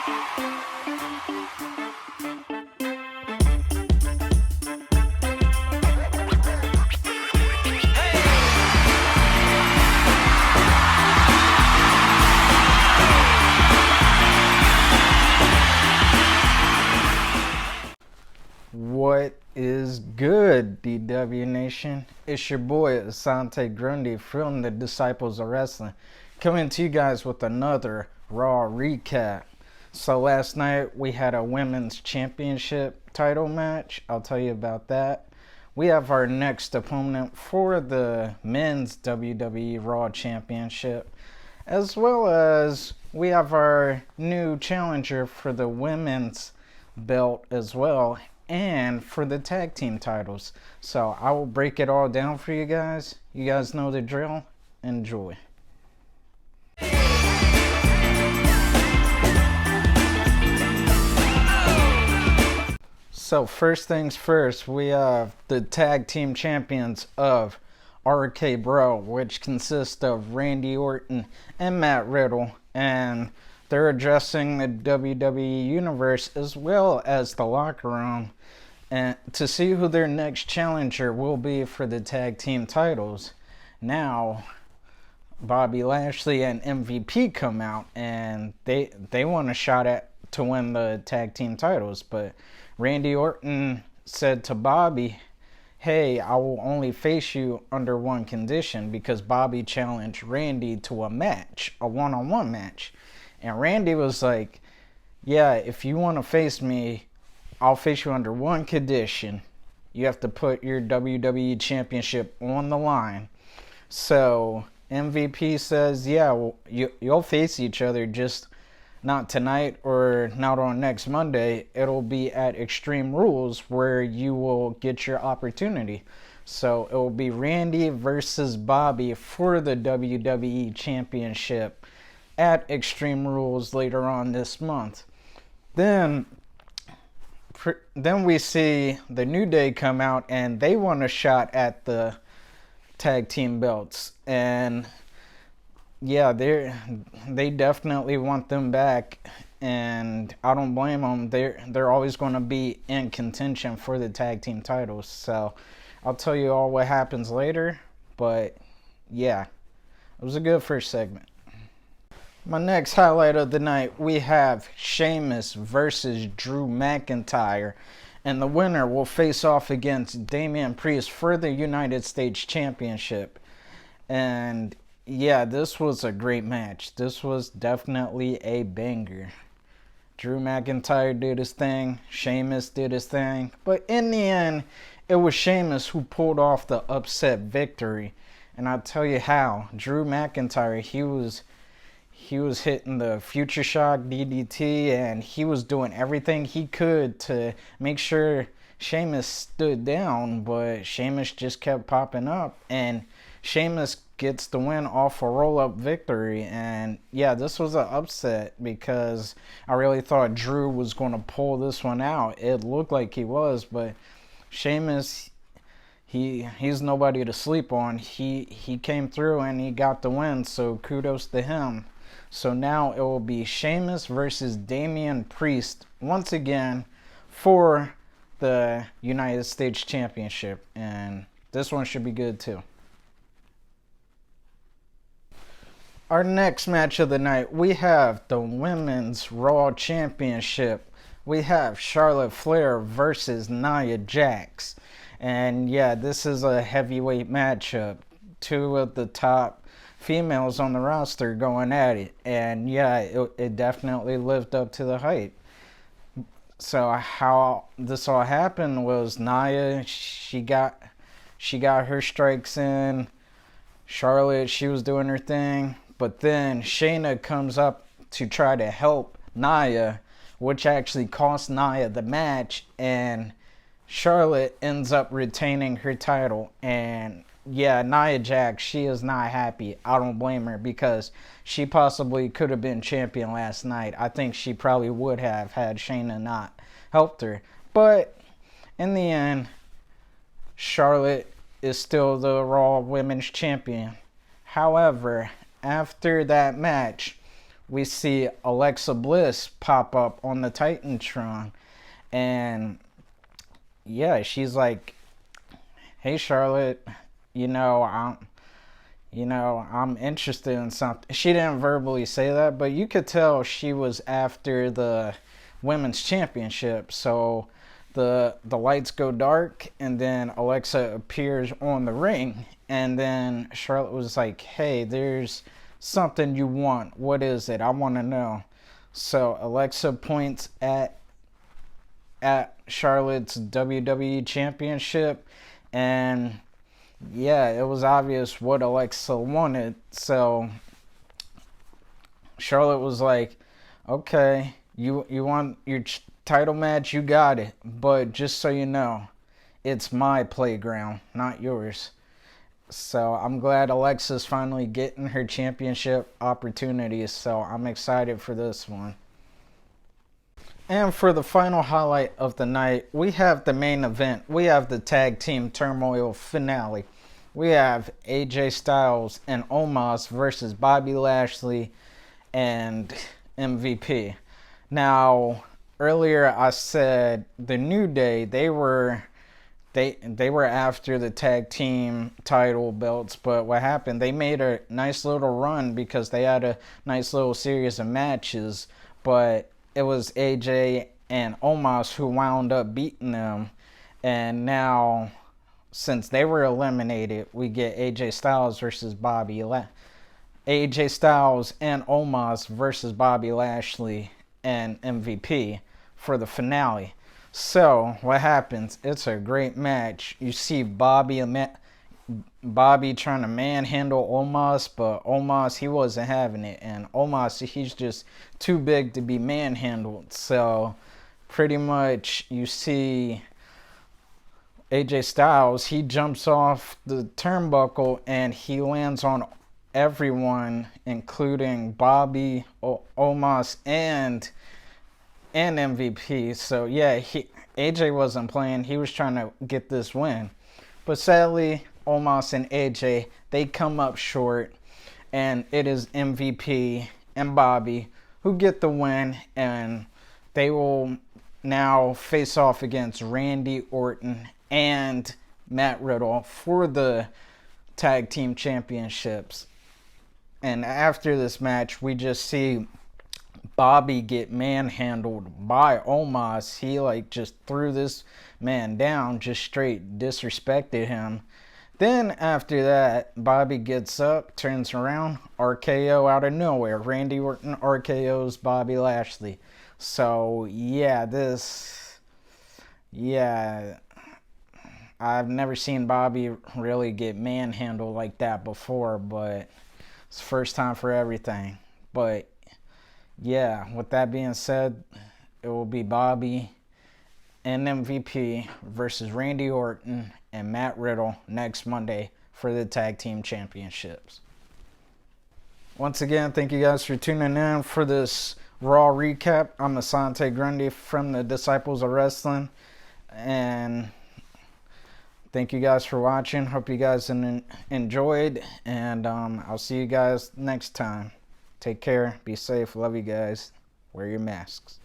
What is good, DW Nation? It's your boy Asante Grundy from the Disciples of Wrestling, coming to you guys with another Raw recap. So last night we had a women's championship title match. I'll tell you about that. We have our next opponent for the men's WWE Raw Championship, as well as we have our new challenger for the women's belt as well, and for the tag team titles. So I will break it all down for you guys. You guys know the drill. Enjoy. So first things first, we have the tag team champions of RK Bro, which consists of Randy Orton and Matt Riddle, and they're addressing the WWE Universe as well as the locker room, and to see who their next challenger will be for the tag team titles. Now, Bobby Lashley and MVP come out, and they want a shot at to win the tag team titles, but Randy Orton said to Bobby, "Hey, I will only face you under one condition," because Bobby challenged Randy to a match, a one-on-one match. And Randy was like, "Yeah, if you want to face me, I'll face you under one condition. You have to put your WWE Championship on the line." So MVP says, "Yeah, well, you'll face each other, just not tonight or not on next Monday. It'll be at Extreme Rules where you will get your opportunity." So it will be Randy versus Bobby for the WWE Championship at Extreme Rules later on this month. Then we see the New Day come out, and they want a shot at the tag team belts. And yeah, they definitely want them back, and I don't blame them. They're always going to be in contention for the tag team titles. So I'll tell you all what happens later, but yeah, it was a good first segment. My next highlight of the night, we have Sheamus versus Drew McIntyre, and the winner will face off against Damian Priest for the United States Championship. And yeah, this was a great match. This was definitely a banger. Drew McIntyre did his thing, Sheamus did his thing, but in the end, it was Sheamus who pulled off the upset victory. And I'll tell you how. Drew McIntyre, he was hitting the Future Shock DDT, and he was doing everything he could to make sure Sheamus stood down, but Sheamus just kept popping up, and Sheamus gets the win off a roll-up victory. And yeah, this was an upset because I really thought Drew was going to pull this one out. It looked like he was, but Sheamus, he's nobody to sleep on. He came through and he got the win, so kudos to him. So now it will be Sheamus versus Damian Priest once again for the United States Championship, and this one should be good too. Our next match of the night, we have the Women's Raw Championship. We have Charlotte Flair versus Nia Jax. And yeah, this is a heavyweight matchup. Two of the top females on the roster going at it. And yeah, it definitely lived up to the hype. So how this all happened was Nia, she got her strikes in. Charlotte, she was doing her thing. But then Shayna comes up to try to help Nia, which actually cost Nia the match, and Charlotte ends up retaining her title. And yeah, Nia Jax, she is not happy. I don't blame her, because she possibly could have been champion last night. I think she probably would have had Shayna not helped her. But in the end, Charlotte is still the Raw Women's Champion. However, after that match, we see Alexa Bliss pop up on the Titantron, and yeah, she's like, "Hey Charlotte, you know, I'm interested in something." She didn't verbally say that, but you could tell she was after the women's championship. So the lights go dark, and then Alexa appears on the ring, and then Charlotte was like, "Hey, there's something you want. What is it? I want to know." So Alexa points at Charlotte's WWE championship, and yeah, it was obvious what Alexa wanted. So Charlotte was like, "Okay, you want your title match? You got it. But just so you know, it's my playground, not yours." So I'm glad Alexa's finally getting her championship opportunities. So I'm excited for this one. And for the final highlight of the night, we have the main event. We have the Tag Team Turmoil finale. We have AJ Styles and Omos versus Bobby Lashley and MVP. Now, earlier I said the New Day, they were after the tag team title belts, but what happened? They made a nice little run because they had a nice little series of matches, but it was AJ and Omos who wound up beating them. And now, since they were eliminated, we get AJ Styles and Omos versus Bobby Lashley and MVP for the finale. So what happens? It's a great match. You see Bobby trying to manhandle Omos, but Omos, he wasn't having it, and Omos, he's just too big to be manhandled. So pretty much you see AJ Styles, he jumps off the turnbuckle and he lands on everyone, including Bobby, Omos, and MVP. So yeah, AJ wasn't playing. He was trying to get this win. But sadly, Omos and AJ, they come up short, and it is MVP and Bobby who get the win, and they will now face off against Randy Orton and Matt Riddle for the tag team championships. And after this match, we just see Bobby get manhandled by Omos. He just threw this man down, just straight disrespected him. Then after that, Bobby gets up, turns around, RKO out of nowhere. Randy Orton RKO's Bobby Lashley. So yeah, I've never seen Bobby really get manhandled like that before, but it's the first time for everything. But yeah, with that being said, it will be Bobby and MVP versus Randy Orton and Matt Riddle next Monday for the Tag Team Championships. Once again, thank you guys for tuning in for this Raw recap. I'm Asante Grundy from the Disciples of Wrestling, and thank you guys for watching. Hope you guys enjoyed, and I'll see you guys next time. Take care. Be safe. Love you guys. Wear your masks.